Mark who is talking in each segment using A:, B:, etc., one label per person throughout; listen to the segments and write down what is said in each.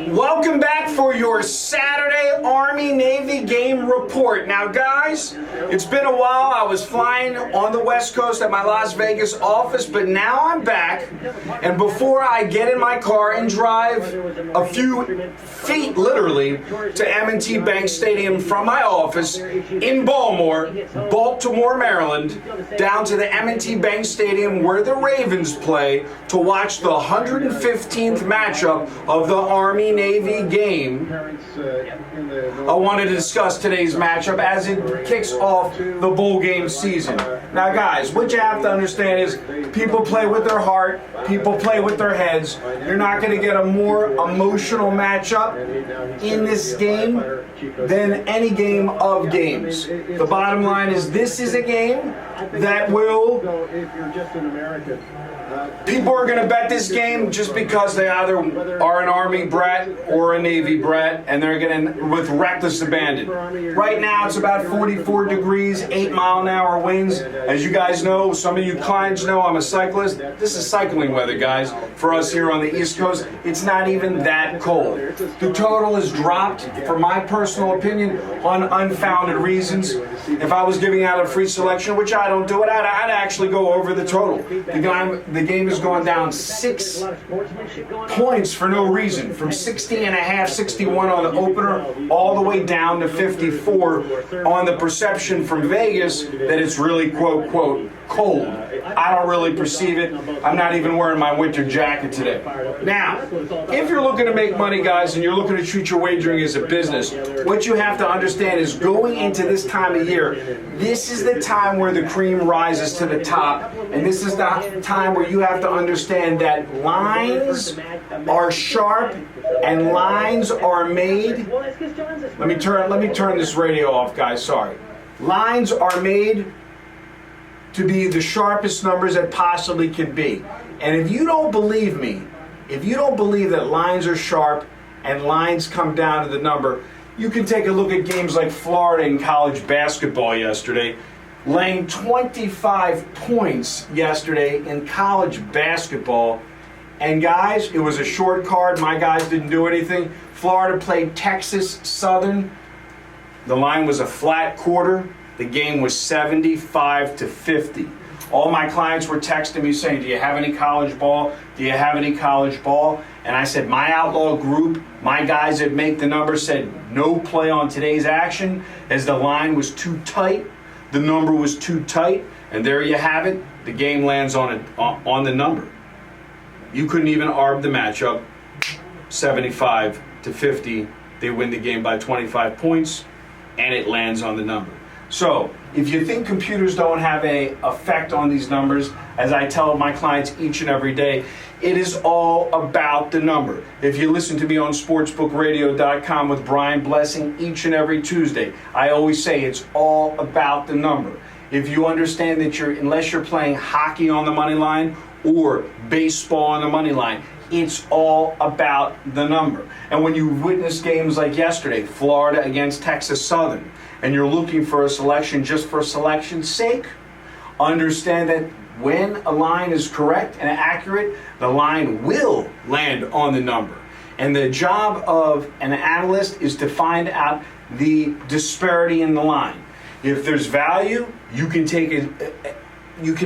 A: Welcome back for your Saturday Army-Navy game report. Now, guys, it's been a while. I was flying on the West Coast at my Las Vegas office, but now I'm back. And before I get in my car and drive a few feet, literally, to M&T Bank Stadium from my office in Baltimore, Maryland, down to the M&T Bank Stadium where the Ravens play to watch the 115th matchup of the Army-Navy game, I wanted to discuss today's matchup as it kicks off the bowl game season. Now, guys, what you have to understand is people play with their heart, people play with their heads. You're not going to get a more emotional matchup in this game than any game of games. The bottom line is this is a game that will... People are going to bet this game just because they either are an Army brat or a Navy brat, and they're going to with reckless abandon. Right now, it's about 44 degrees, 8-mile-an-hour winds. As you guys know, some of you clients know, I'm a cyclist. This is cycling weather, guys. For us here on the East Coast, it's not even that cold. The total is dropped, for my personal opinion, on unfounded reasons. If I was giving out a free selection, which I don't do it, I'd actually go over the total. The game has gone down 6 points for no reason, from 60.5, 61 on the opener, all the way down to 54 on the perception from Vegas that it's really, quote, quote, cold. I don't really perceive it. I'm not even wearing my winter jacket today. Now, if you're looking to make money, guys, and you're looking to treat your wagering as a business, what you have to understand is going into this time of year, this is the time where the cream rises to the top, and this is the time where you have to understand that lines are sharp and lines are made. Let me turn this radio off, guys. Sorry. Lines are made to be the sharpest numbers that possibly can be. And if you don't believe me, if you don't believe that lines are sharp and lines come down to the number, you can take a look at games like Florida in college basketball yesterday, laying 25 points yesterday in college basketball. And guys, it was a short card. My guys didn't do anything. Florida played Texas Southern. The line was a flat quarter. The game was 75-50. All my clients were texting me saying, do you have any college ball? Do you have any college ball? And I said, my outlaw group, my guys that make the numbers said no play on today's action as the line was too tight. The number was too tight. And there you have it. The game lands on the number. You couldn't even arb the matchup. 75-50. They win the game by 25 points. And it lands on the number. So, if you think computers don't have an effect on these numbers, as I tell my clients each and every day, it is all about the number. If you listen to me on sportsbookradio.com with Brian Blessing each and every Tuesday, I always say it's all about the number. If you understand that unless you're playing hockey on the money line or baseball on the money line, it's all about the number. And when you witness games like yesterday, Florida against Texas Southern, and you're looking for a selection just for selection's sake, understand that when a line is correct and accurate, the line will land on the number. And the job of an analyst is to find out the disparity in the line. If there's value, you can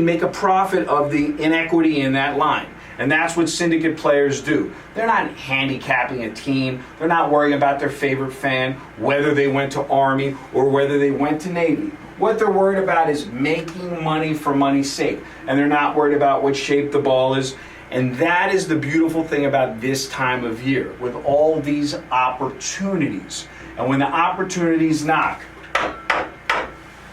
A: make a profit of the inequity in that line. And that's what syndicate players do. They're not handicapping a team. They're not worrying about their favorite fan, whether they went to Army or whether they went to Navy. What they're worried about is making money for money's sake. And they're not worried about what shape the ball is. And that is the beautiful thing about this time of year, with all these opportunities. And when the opportunities knock,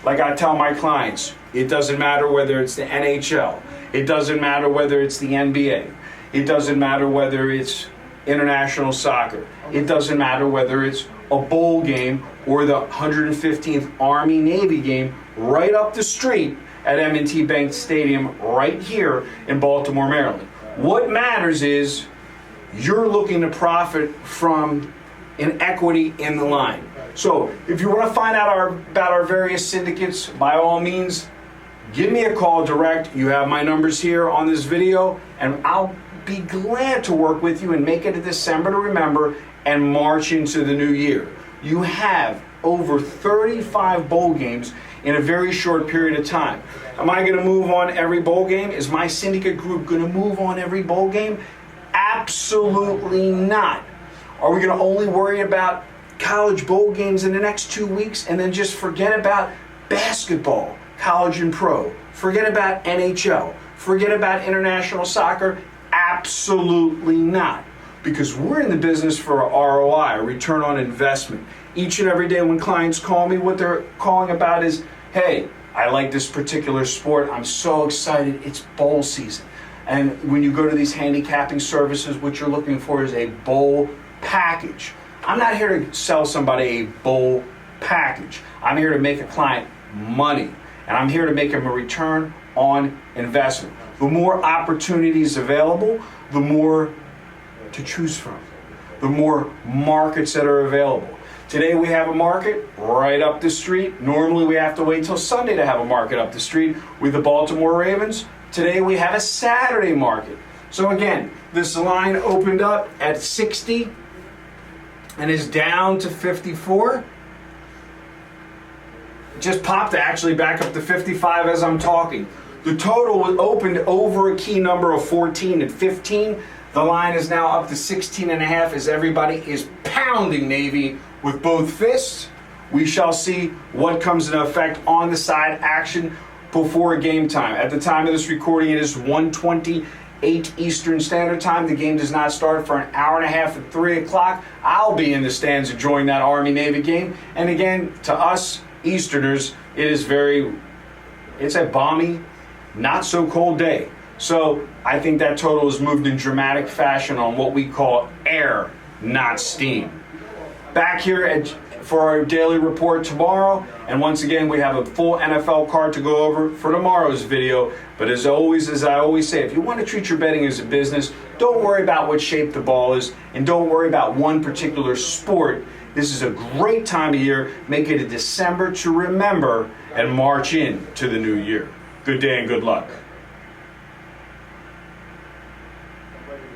A: like I tell my clients, it doesn't matter whether it's the NHL. It doesn't matter whether it's the NBA. It doesn't matter whether it's international soccer. It doesn't matter whether it's a bowl game or the 115th Army-Navy game right up the street at M&T Bank Stadium right here in Baltimore, Maryland. What matters is you're looking to profit from an equity in the line. So if you want to find out about our various syndicates, by all means, give me a call direct. You have my numbers here on this video, and I'll be glad to work with you and make it a December to remember and march into the new year. You have over 35 bowl games in a very short period of time. Am I going to move on every bowl game? Is my syndicate group going to move on every bowl game? Absolutely not. Are we going to only worry about college bowl games in the next 2 weeks and then just forget about basketball, college and pro? Forget about NHL? Forget about international soccer? Absolutely not. Because we're in the business for a ROI, a return on investment. Each and every day when clients call me, what they're calling about is, hey, I like this particular sport. I'm so excited. It's bowl season. And when you go to these handicapping services, what you're looking for is a bowl package. I'm not here to sell somebody a bowl package. I'm here to make a client money. And I'm here to make them a return on investment. The more opportunities available, the more to choose from. The more markets that are available. Today we have a market right up the street. Normally we have to wait till Sunday to have a market up the street with the Baltimore Ravens. Today we have a Saturday market. So again, this line opened up at 60 and is down to 54. Just popped actually back up to 55 as I'm talking. The total opened over a key number of 14 and 15. The line is now up to 16 and a half as everybody is pounding Navy with both fists. We shall see what comes into effect on the side action before game time. At the time of this recording, it is 1:28 Eastern Standard Time. The game does not start for an hour and a half at 3 o'clock. I'll be in the stands enjoying that Army-Navy game. And again, to us Easterners, it's a balmy, not so cold day. So I think that total is moved in dramatic fashion on what we call air, not steam. Back here for our daily report tomorrow. And once again, we have a full NFL card to go over for tomorrow's video. But as always, as I always say, if you want to treat your betting as a business, don't worry about what shape the ball is and don't worry about one particular sport. This is a great time of year. Make it a December to remember and march in to the new year. Good day and good luck.